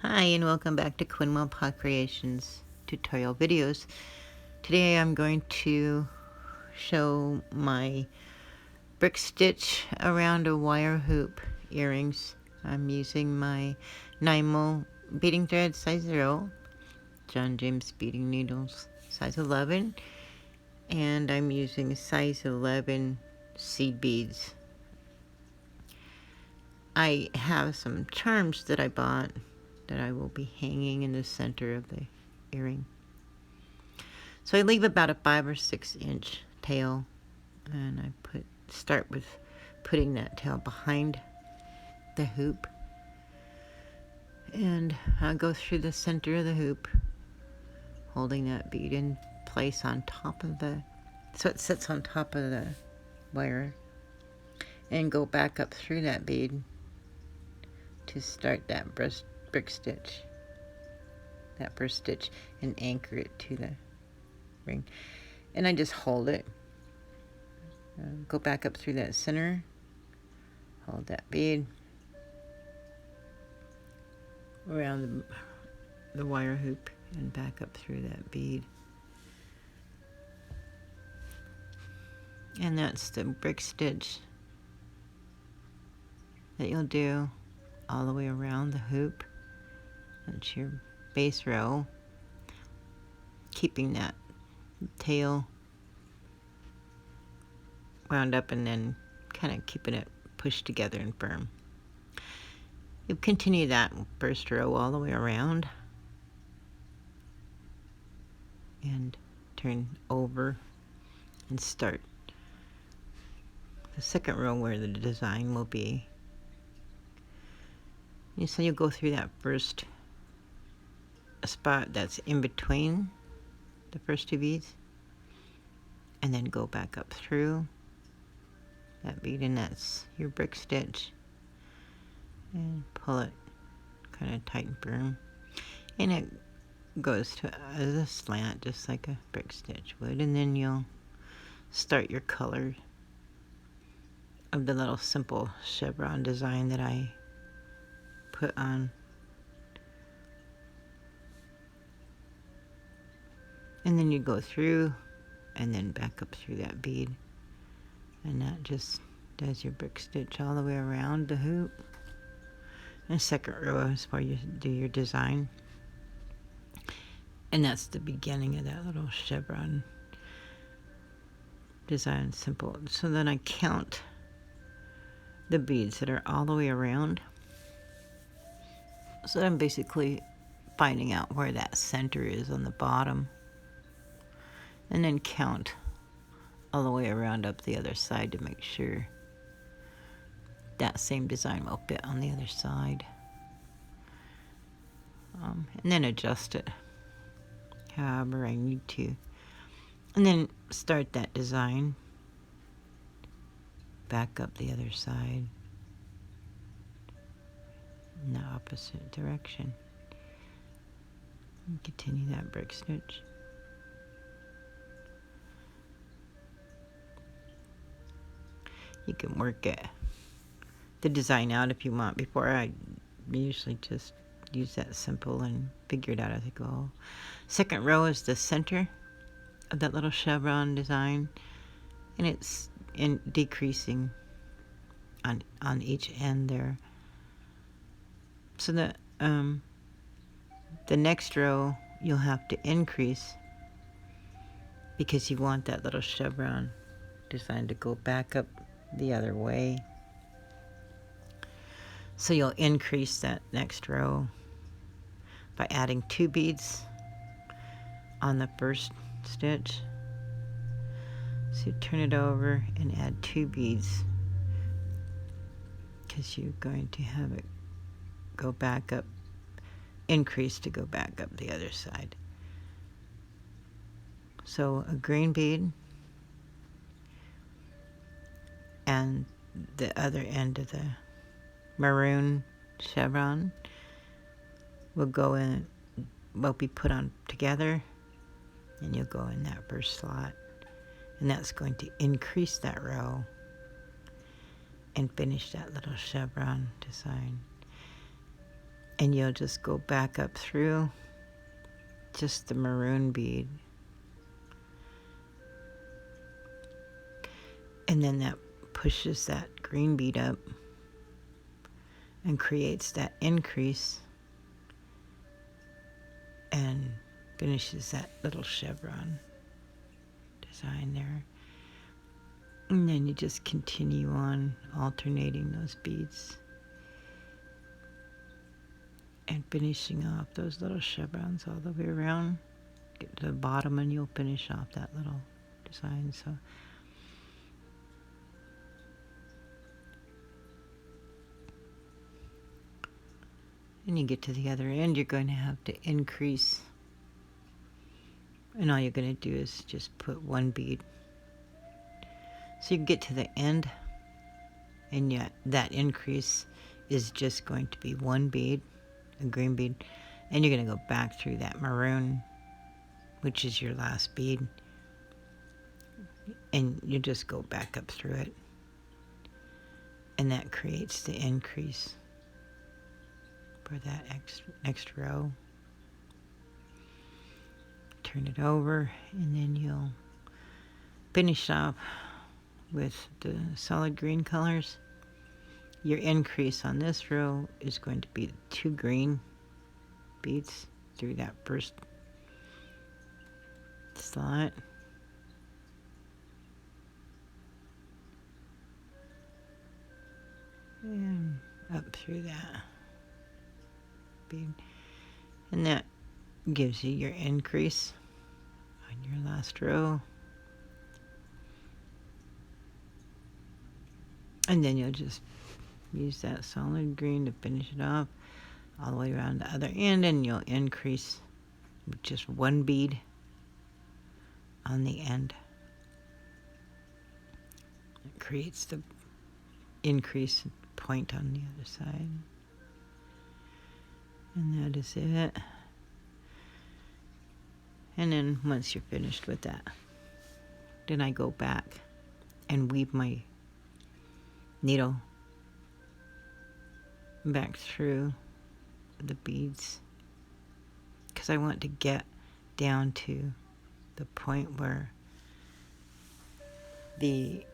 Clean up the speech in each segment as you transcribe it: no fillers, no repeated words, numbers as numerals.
Hi and welcome back to Quinwell Pod Creations tutorial videos. Today I'm going to show my brick stitch around a wire hoop earrings. I'm using my 9mm beading thread size 0, John James beading needles size 11, and I'm using size 11 seed beads. I have some charms that I bought that I will be hanging in the center of the earring. So I leave about a 5 or 6 inch tail, and I start with putting that tail behind the hoop, and I'll go through the center of the hoop, holding that bead in place on top of so it sits on top of the wire, and go back up through that bead to start that brick stitch, that first stitch, and anchor it to the ring. And I just hold it, go back up through that center, hold that bead around the wire hoop and back up through that bead. And that's the brick stitch that you'll do all the way around the hoop. That's your base row, keeping that tail wound up and then kind of keeping it pushed together and firm. You continue that first row all the way around and turn over and start the second row where the design will be. And so you'll go through that first spot that's in between the first two beads, and then go back up through that bead, and that's your brick stitch, and pull it kind of tight and firm, and it goes to as a slant just like a brick stitch would. And then you'll start your color of the little simple chevron design that I put on. And then you go through and then back up through that bead, and that just does your brick stitch all the way around the hoop. And the second row is where you do your design, and that's the beginning of that little chevron design, simple. So then I count the beads that are all the way around, so I'm basically finding out where that center is on the bottom, and then count all the way around up the other side to make sure that same design will fit on the other side, and then adjust it however I need to, and then start that design back up the other side in the opposite direction, and continue that brick stitch. You can work the design out if you want. Before, I usually just use that simple and figure it out as I go. Second row is the center of that little chevron design, and it's decreasing on each end there. So the next row you'll have to increase, because you want that little chevron design to go back up the other way. So you'll increase that next row by adding 2 beads on the first stitch. So you turn it over and add 2 beads, because you're going to have it go back up, increase to go back up the other side. So a green bead, and the other end of the maroon chevron will be put on together, and you'll go in that first slot, and that's going to increase that row and finish that little chevron design. And you'll just go back up through just the maroon bead. And then that pushes that green bead up and creates that increase and finishes that little chevron design there. And then you just continue on alternating those beads and finishing off those little chevrons all the way around. Get to the bottom and you'll finish off that little design. So and you get to the other end, you're going to have to increase, and all you're going to do is just put one bead. So you get to the end, and yet that increase is just going to be one bead, a green bead, and you're going to go back through that maroon, which is your last bead, and you just go back up through it, and that creates the increase for that next row. Turn it over, and then you'll finish off with the solid green colors. Your increase on this row is going to be 2 green beads through that first slot. And up through that bead. And that gives you your increase on your last row. And then you'll just use that solid green to finish it off all the way around the other end, and you'll increase with just one bead on the end. It creates the increase point on the other side. And that is it. And then once you're finished with that, then I go back and weave my needle back through the beads, because I want to get down to the point where the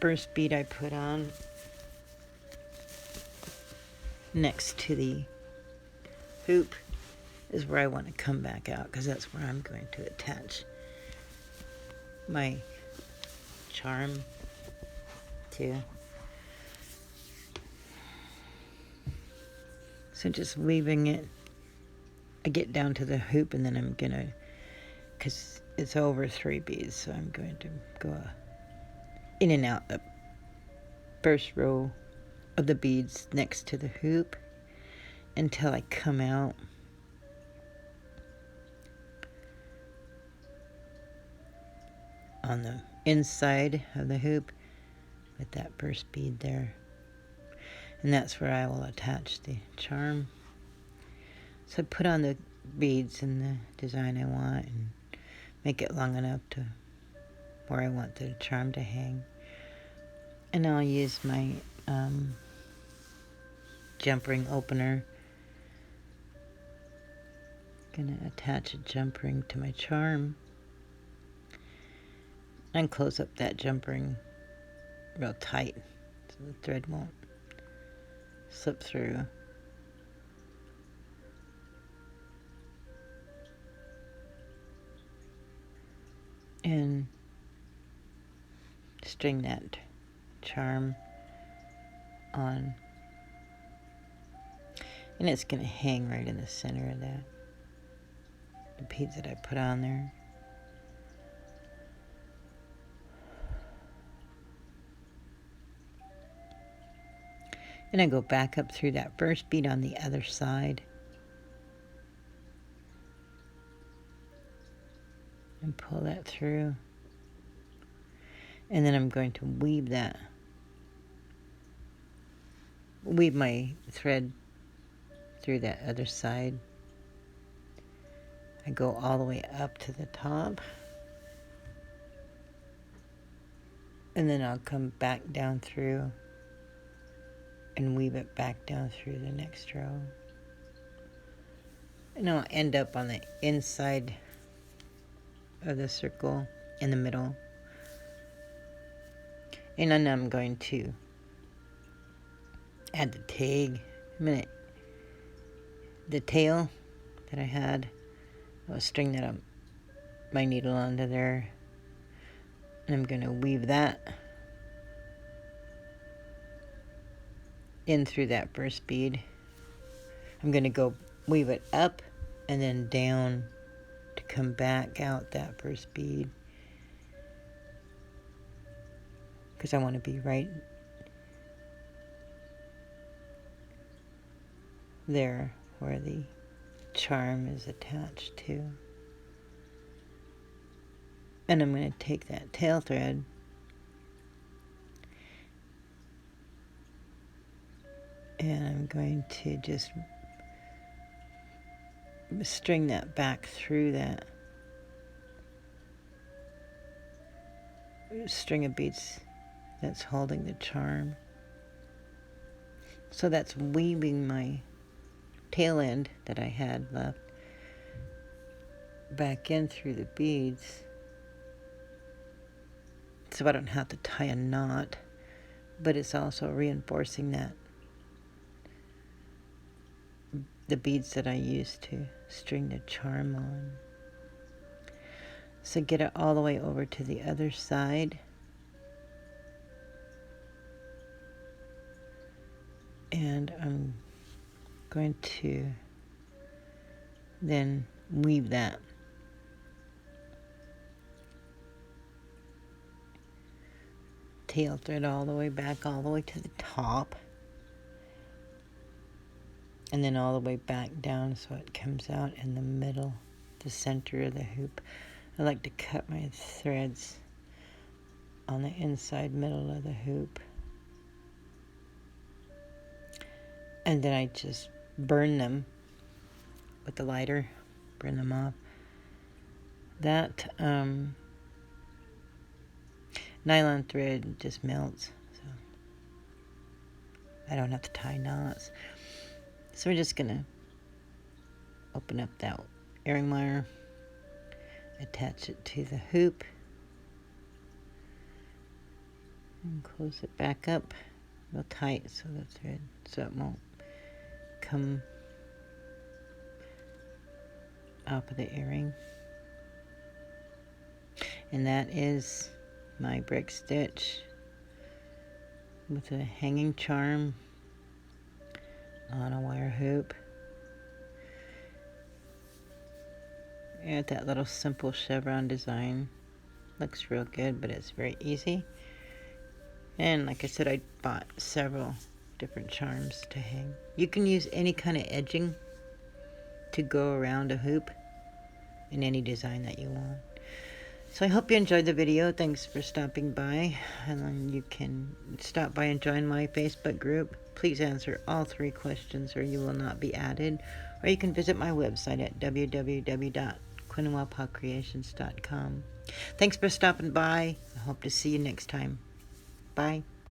first bead I put on next to the hoop is where I want to come back out, because that's where I'm going to attach my charm to. So just weaving it, I get down to the hoop, and then I'm gonna, because it's over 3 beads, so I'm going to go in and out the first row of the beads next to the hoop until I come out on the inside of the hoop with that first bead there. And that's where I will attach the charm. So I put on the beads in the design I want and make it long enough to where I want the charm to hang. And I'll use my jump ring opener. Gonna attach a jump ring to my charm and close up that jump ring real tight so the thread won't slip through. And string that charm on, and it's going to hang right in the center of that, the beads that I put on there. And I go back up through that first bead on the other side and pull that through. And then I'm going to weave my thread through that other side. I go all the way up to the top, and then I'll come back down through and weave it back down through the next row. And I'll end up on the inside of the circle in the middle. And then I'm going to add the tag. The tail that I had, I'll string that up, my needle onto there, and I'm going to weave that in through that first bead. I'm going to go weave it up and then down to come back out that first bead, because I want to be right there where the charm is attached to. And I'm going to take that tail thread and I'm going to just string that back through that string of beads that's holding the charm. So that's weaving my tail end that I had left back in through the beads, so I don't have to tie a knot, but it's also reinforcing that the beads that I used to string the charm on. So get it all the way over to the other side, and I'm going to then weave that tail thread all the way back, all the way to the top, and then all the way back down so it comes out in the middle, the center of the hoop. I like to cut my threads on the inside middle of the hoop, and then I just burn them with the lighter, burn them off. That nylon thread just melts, so I don't have to tie knots. So we're just gonna open up that earring wire, attach it to the hoop, and close it back up real tight so it won't come off of the earring. And that is my brick stitch with a hanging charm on a wire hoop. And that little simple chevron design looks real good, but it's very easy. And like I said, I bought several different charms to hang. You can use any kind of edging to go around a hoop in any design that you want. So I hope you enjoyed the video. Thanks for stopping by. And then you can stop by and join my Facebook group. Please answer all 3 questions or you will not be added. Or you can visit my website at www.quinwellpawcreations.com. Thanks for stopping by. I hope to see you next time. Bye.